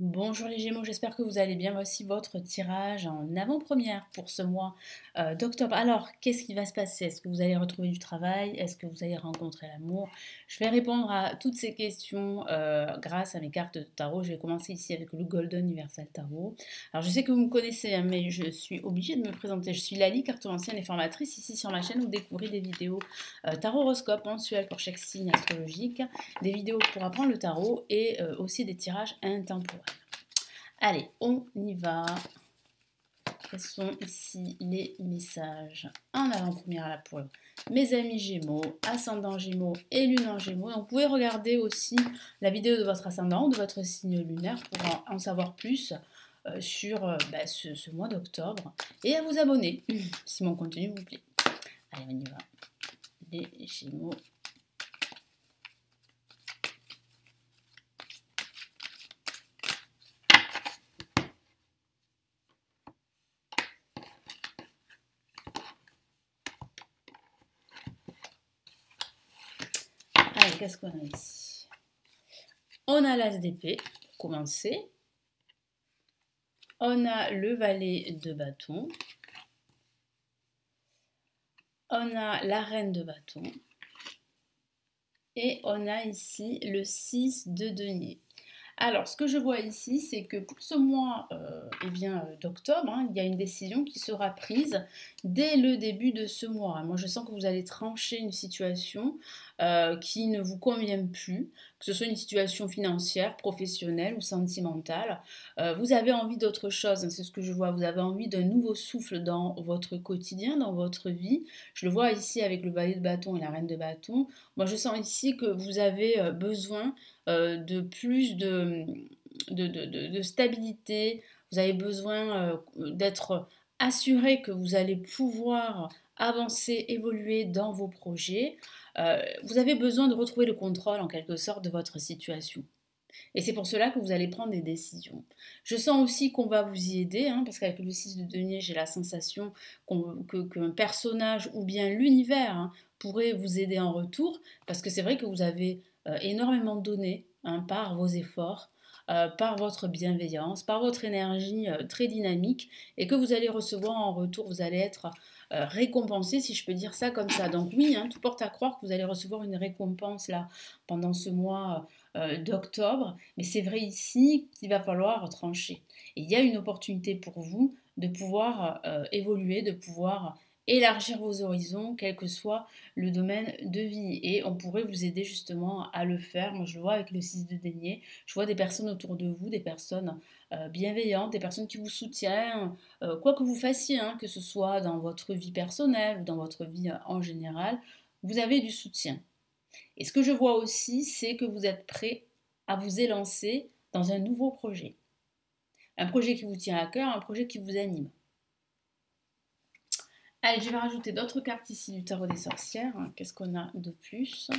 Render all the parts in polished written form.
Bonjour les Gémeaux, j'espère que vous allez bien. Voici votre tirage en avant-première pour ce mois d'octobre. Alors, qu'est-ce qui va se passer? Est-ce que vous allez retrouver du travail? Est-ce que vous allez rencontrer l'amour? Je vais répondre à toutes ces questions grâce à mes cartes de tarot. Je vais commencer ici avec le Golden Universal Tarot. Alors, je sais que vous me connaissez, hein, mais je suis obligée de me présenter. Je suis Lali, cartomancienne et formatrice. Ici sur ma chaîne, vous découvrez des vidéos tarot horoscope mensuel pour chaque signe astrologique, des vidéos pour apprendre le tarot et aussi des tirages intemporels. Allez, on y va. Quels sont ici les messages en avant-première là pour mes amis Gémeaux, ascendant Gémeaux et lune en Gémeaux. Donc, vous pouvez regarder aussi la vidéo de votre ascendant, de votre signe lunaire pour en savoir plus sur ce mois d'octobre et à vous abonner si mon contenu vous plaît. Allez, on y va. Les Gémeaux. Allez, qu'est-ce qu'on a ici? On a l'as d'épée, pour commencer. On a le valet de bâton. On a la reine de bâton. Et on a ici le 6 de denier. Alors, ce que je vois ici, c'est que pour ce mois d'octobre, hein, il y a une décision qui sera prise dès le début de ce mois. Moi, je sens que vous allez trancher une situation qui ne vous convient plus, que ce soit une situation financière, professionnelle ou sentimentale. Vous avez envie d'autre chose, hein, c'est ce que je vois. Vous avez envie d'un nouveau souffle dans votre quotidien, dans votre vie. Je le vois ici avec le valet de bâton et la reine de bâton. Moi, je sens ici que vous avez besoin de plus de stabilité, vous avez besoin d'être assuré que vous allez pouvoir avancer, évoluer dans vos projets. Vous avez besoin de retrouver le contrôle en quelque sorte de votre situation. Et c'est pour cela que vous allez prendre des décisions. Je sens aussi qu'on va vous y aider, hein, parce qu'avec le 6 de denier, j'ai la sensation qu'un personnage ou bien l'univers pourrait vous aider en retour, parce que c'est vrai que vous avez énormément donné par vos efforts, par votre bienveillance, par votre énergie très dynamique, et que vous allez recevoir en retour, vous allez être récompensé, si je peux dire ça comme ça. Donc oui, tout porte à croire que vous allez recevoir une récompense là pendant ce mois d'octobre, mais c'est vrai ici qu'il va falloir trancher. Et il y a une opportunité pour vous de pouvoir évoluer, de pouvoir élargir vos horizons, quel que soit le domaine de vie. Et on pourrait vous aider justement à le faire. Moi, je le vois avec le 6 de denier. Je vois des personnes autour de vous, des personnes bienveillantes, des personnes qui vous soutiennent, quoi que vous fassiez, que ce soit dans votre vie personnelle ou dans votre vie en général, vous avez du soutien. Et ce que je vois aussi, c'est que vous êtes prêt à vous élancer dans un nouveau projet. Un projet qui vous tient à cœur, un projet qui vous anime. Allez, je vais rajouter d'autres cartes ici du tarot des sorcières. Qu'est-ce qu'on a de plus?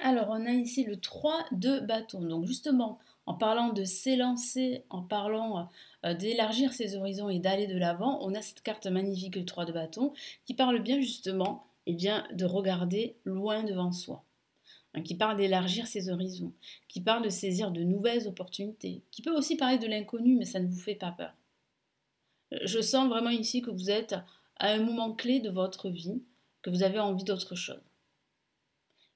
Alors, on a ici le 3 de bâton. Donc, justement, en parlant de s'élancer, en parlant d'élargir ses horizons et d'aller de l'avant, on a cette carte magnifique, le 3 de bâton, qui parle bien justement de regarder loin devant soi, qui parle d'élargir ses horizons, qui parle de saisir de nouvelles opportunités, qui peut aussi parler de l'inconnu, mais ça ne vous fait pas peur. Je sens vraiment ici que vous êtes à un moment clé de votre vie, que vous avez envie d'autre chose.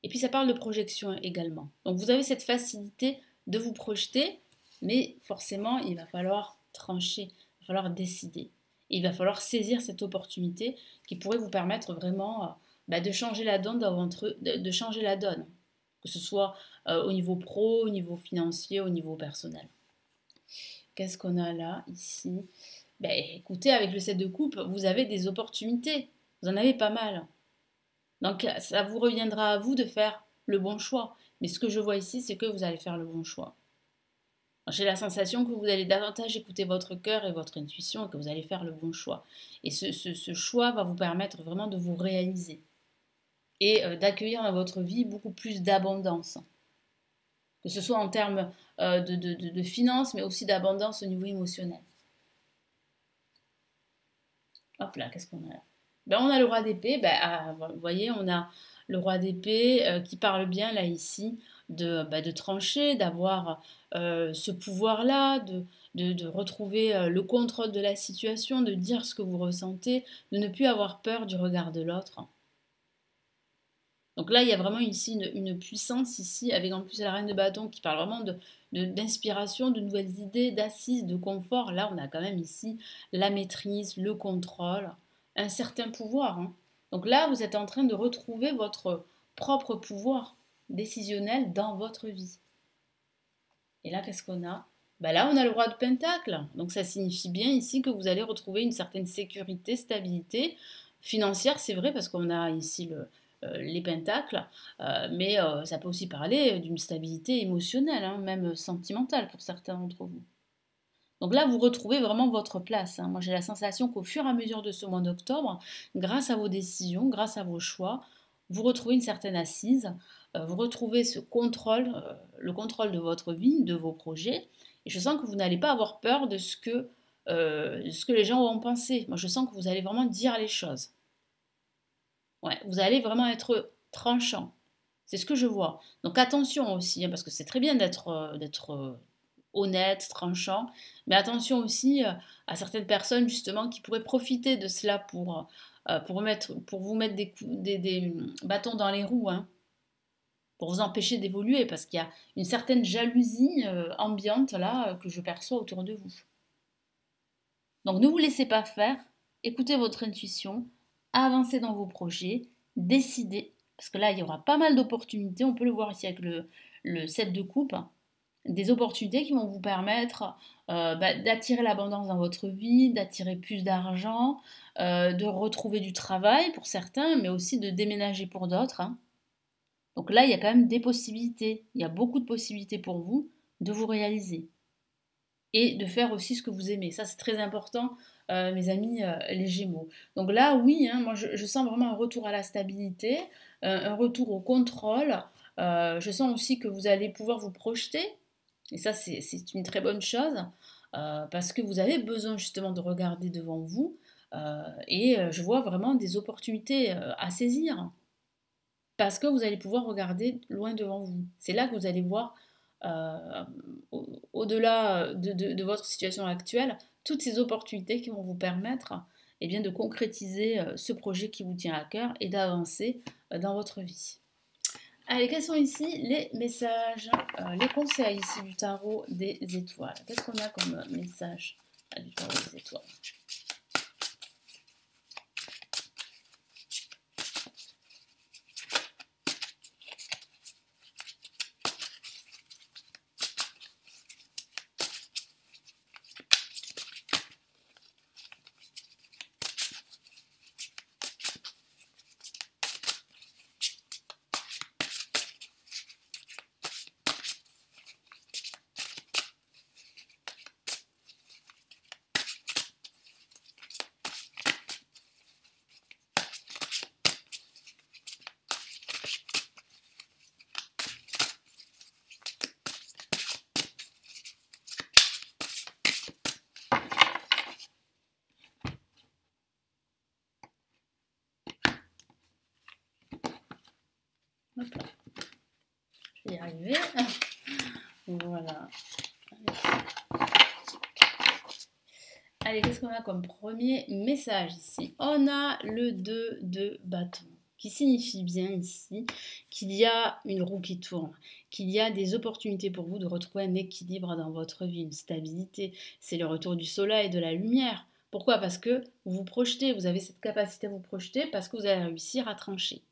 Et puis ça parle de projection également. Donc vous avez cette facilité de vous projeter, mais forcément il va falloir trancher, il va falloir décider. Et il va falloir saisir cette opportunité qui pourrait vous permettre vraiment de changer la donne de changer la donne, que ce soit au niveau pro, au niveau financier, au niveau personnel. Qu'est-ce qu'on a là, ici? Écoutez, avec le 7 de coupe, vous avez des opportunités. Vous en avez pas mal. Donc ça vous reviendra à vous de faire le bon choix. Mais ce que je vois ici, c'est que vous allez faire le bon choix. J'ai la sensation que vous allez davantage écouter votre cœur et votre intuition et que vous allez faire le bon choix. Et ce choix va vous permettre vraiment de vous réaliser et d'accueillir dans votre vie beaucoup plus d'abondance. Que ce soit en termes de finances, mais aussi d'abondance au niveau émotionnel. Hop là, qu'est-ce qu'on a là? Ben, on a le roi d'épée. Ben, vous voyez, on a le roi d'épée qui parle bien là ici de trancher, d'avoir ce pouvoir-là, de retrouver le contrôle de la situation, de dire ce que vous ressentez, de ne plus avoir peur du regard de l'autre. Donc là, il y a vraiment ici une puissance ici, avec en plus la reine de bâton qui parle vraiment d'inspiration, de nouvelles idées, d'assises, de confort. Là, on a quand même ici la maîtrise, le contrôle, un certain pouvoir, hein. Donc là, vous êtes en train de retrouver votre propre pouvoir décisionnel dans votre vie. Et là, qu'est-ce qu'on a? Ben là, on a le roi de Pentacle. Donc ça signifie bien ici que vous allez retrouver une certaine sécurité, stabilité financière, c'est vrai, parce qu'on a ici les pentacles, mais ça peut aussi parler d'une stabilité émotionnelle, hein, même sentimentale pour certains d'entre vous. Donc là, vous retrouvez vraiment votre place, hein. Moi, j'ai la sensation qu'au fur et à mesure de ce mois d'octobre, grâce à vos décisions, grâce à vos choix, vous retrouvez une certaine assise, vous retrouvez ce contrôle, le contrôle de votre vie, de vos projets. Et je sens que vous n'allez pas avoir peur de ce que les gens vont penser. Moi, je sens que vous allez vraiment dire les choses. Ouais, vous allez vraiment être tranchant. C'est ce que je vois. Donc attention aussi, hein, parce que c'est très bien d'être honnête, tranchant, mais attention aussi à certaines personnes justement qui pourraient profiter de cela pour vous mettre des bâtons dans les roues, hein, pour vous empêcher d'évoluer, parce qu'il y a une certaine jalousie ambiante là que je perçois autour de vous. Donc ne vous laissez pas faire, écoutez votre intuition, avancez dans vos projets, décidez, parce que là il y aura pas mal d'opportunités, on peut le voir ici avec le 7 de coupe, des opportunités qui vont vous permettre d'attirer l'abondance dans votre vie, d'attirer plus d'argent, de retrouver du travail pour certains, mais aussi de déménager pour d'autres, hein. Donc là, il y a quand même des possibilités, il y a beaucoup de possibilités pour vous de vous réaliser et de faire aussi ce que vous aimez. Ça, c'est très important, mes amis les Gémeaux. Donc là, oui, hein, moi, je sens vraiment un retour à la stabilité, un retour au contrôle. Je sens aussi que vous allez pouvoir vous projeter. Et ça, c'est une très bonne chose, parce que vous avez besoin justement de regarder devant vous. Et je vois vraiment des opportunités à saisir, parce que vous allez pouvoir regarder loin devant vous. C'est là que vous allez voir, euh, au-delà de votre situation actuelle, toutes ces opportunités qui vont vous permettre eh bien, de concrétiser ce projet qui vous tient à cœur et d'avancer dans votre vie. Allez, quels sont ici les messages, les conseils ici du tarot des étoiles? Qu'est-ce qu'on a comme message du tarot des étoiles? Hop là. Je vais y arriver. Voilà. Allez, qu'est-ce qu'on a comme premier message ici? On a le 2 de bâton, qui signifie bien ici qu'il y a une roue qui tourne, qu'il y a des opportunités pour vous de retrouver un équilibre dans votre vie, une stabilité. C'est le retour du soleil et de la lumière. Pourquoi? Parce que vous vous projetez, vous avez cette capacité à vous projeter parce que vous allez réussir à trancher.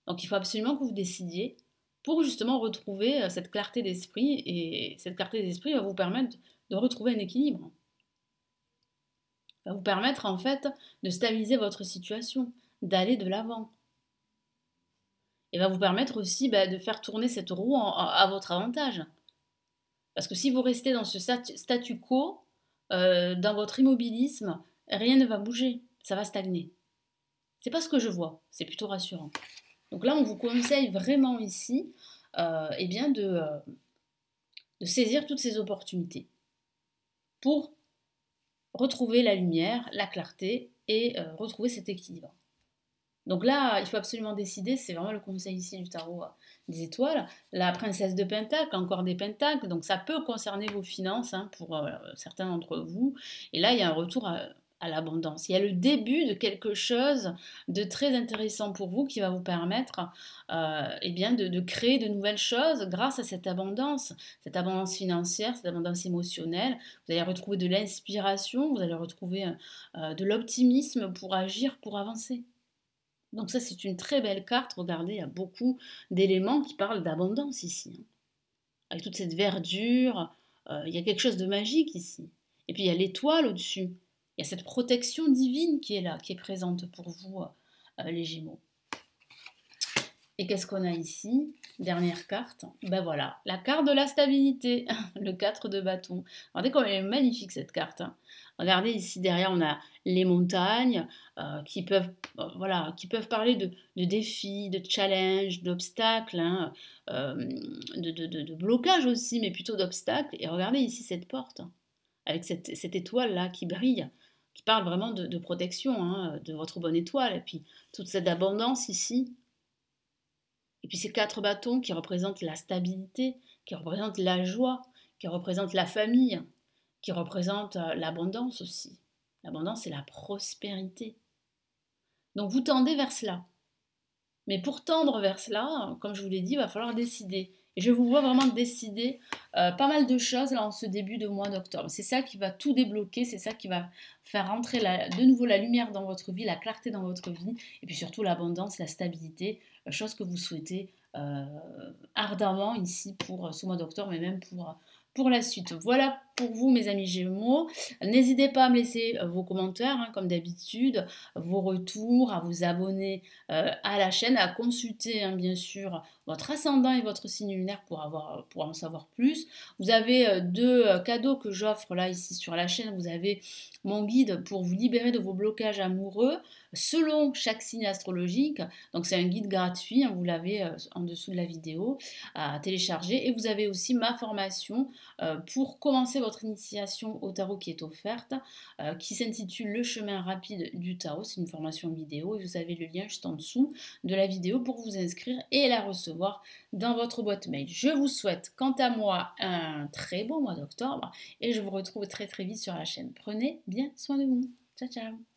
Donc il faut absolument que vous décidiez pour justement retrouver cette clarté d'esprit, et cette clarté d'esprit va vous permettre de retrouver un équilibre, va vous permettre en fait de stabiliser votre situation, d'aller de l'avant, et va vous permettre aussi de faire tourner cette roue à votre avantage. Parce que si vous restez dans ce statu quo, dans votre immobilisme, rien ne va bouger, ça va stagner. C'est pas ce que je vois, c'est plutôt rassurant. Donc là, on vous conseille vraiment ici eh bien de saisir toutes ces opportunités pour retrouver la lumière, la clarté et retrouver cet équilibre. Donc là, il faut absolument décider, c'est vraiment le conseil ici du tarot des étoiles. La princesse de Pentacle, encore des Pentacles, donc ça peut concerner vos finances hein, pour certains d'entre vous. Et là, il y a un retour à l'abondance. Il y a le début de quelque chose de très intéressant pour vous qui va vous permettre eh bien de créer de nouvelles choses grâce à cette abondance financière, cette abondance émotionnelle. Vous allez retrouver de l'inspiration, vous allez retrouver de l'optimisme pour agir, pour avancer. Donc ça, c'est une très belle carte. Regardez, il y a beaucoup d'éléments qui parlent d'abondance ici. Hein. Avec toute cette verdure, il y a quelque chose de magique ici. Et puis il y a l'étoile au-dessus. Il y a cette protection divine qui est là, qui est présente pour vous, les Gémeaux. Et qu'est-ce qu'on a ici? Dernière carte. Ben voilà, la carte de la stabilité, le 4 de bâton. Regardez comme elle est magnifique cette carte. Hein. Regardez ici derrière, on a les montagnes qui peuvent parler de défis, de challenges, d'obstacles, hein, de blocages aussi, mais plutôt d'obstacles. Et regardez ici cette porte, hein, avec cette étoile-là qui brille, qui parle vraiment de protection, hein, de votre bonne étoile. Et puis toute cette abondance ici. Et puis ces 4 bâtons qui représentent la stabilité, qui représentent la joie, qui représentent la famille, qui représentent l'abondance aussi. L'abondance et la prospérité. Donc vous tendez vers cela. Mais pour tendre vers cela, comme je vous l'ai dit, il va falloir décider. Et je vous vois vraiment décider pas mal de choses là en ce début de mois d'octobre. C'est ça qui va tout débloquer, c'est ça qui va faire rentrer de nouveau la lumière dans votre vie, la clarté dans votre vie, et puis surtout l'abondance, la stabilité, chose que vous souhaitez ardemment ici pour ce mois d'octobre, mais même pour la suite. Voilà pour vous mes amis Gémeaux. N'hésitez pas à me laisser vos commentaires hein, comme d'habitude, vos retours, à vous abonner à la chaîne, à consulter hein, bien sûr votre ascendant et votre signe lunaire pour en savoir plus. Vous avez 2 cadeaux que j'offre là ici sur la chaîne. Vous avez mon guide pour vous libérer de vos blocages amoureux selon chaque signe astrologique. Donc c'est un guide gratuit, hein, vous l'avez en dessous de la vidéo à télécharger. Et vous avez aussi ma formation pour commencer votre initiation au tarot qui est offerte, qui s'intitule Le chemin rapide du tarot. C'est une formation vidéo et vous avez le lien juste en dessous de la vidéo pour vous inscrire et la recevoir dans votre boîte mail. Je vous souhaite quant à moi un très beau mois d'octobre et je vous retrouve très très vite sur la chaîne. Prenez bien soin de vous. Ciao ciao.